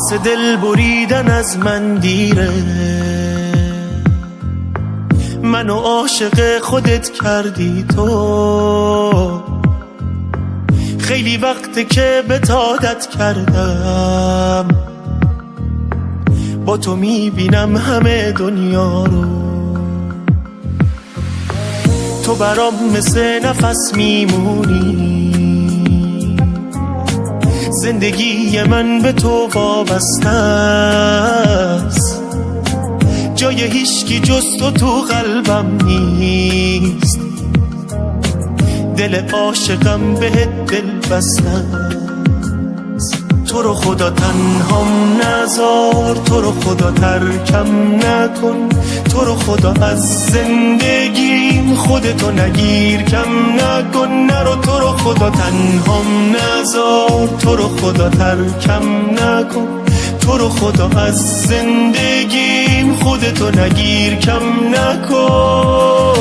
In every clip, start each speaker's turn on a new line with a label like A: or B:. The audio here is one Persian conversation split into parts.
A: واسه دل بریدن از من دیره، منو عاشق خودت کردی تو. خیلی وقته که به عادت کردم، با تو میبینم همه دنیا رو. تو برام مثل نفس میمونی، زندگی من به تو وابسته است. جای هیچکی جز تو قلبم نیست، دل عاشقم بهت دل بسته است. تو رو خدا تنهام نذار، تو رو خدا ترکم نکن، تو رو خدا از زندگیم خودتو نگیر کم نکن. نرو تو رو خدا تنهام نذار، تو رو خدا ترکم نکن، تو رو خدا از زندگیم خودتو نگیر کم نکن.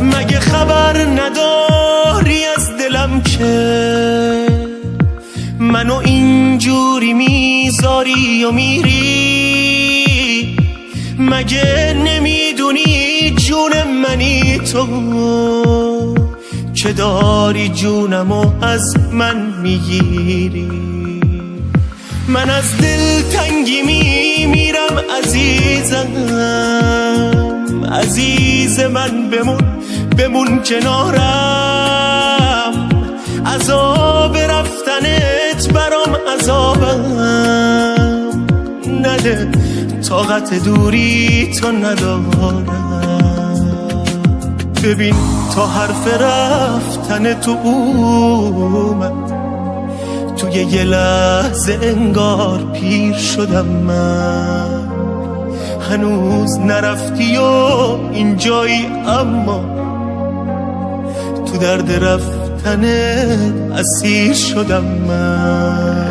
A: مگه خبر نداری از دلم که منو اینجوری میذاری و میری؟ مگه نمیدونی جون منی تو که داری جونمو از من میگیری؟ من از دل تنگی میمیرم عزیزم، عزیز من بمون کنارم. عذاب رفتنت برام عذابم نده، طاقت دوری تو ندارم. ببین تا حرف رفتن تو اومد، توی یه لحظه انگار پیر شدم من. هنوز نرفتی و اینجایی، اما تو درد رفتنت اسیر شدم من.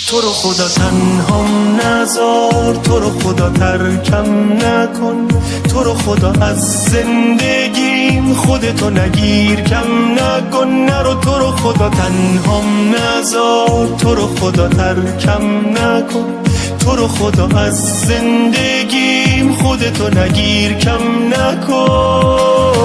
A: تو رو خدا تنهام نذار، تو رو خدا ترکم نکن، تو رو خدا از زندگیم خودتو نگیر کم نکن. نرو تو رو خدا تنهام نذار، تو رو خدا ترکم نکن، تو رو خدا از زندگیم خودتو نگیر کم نکن.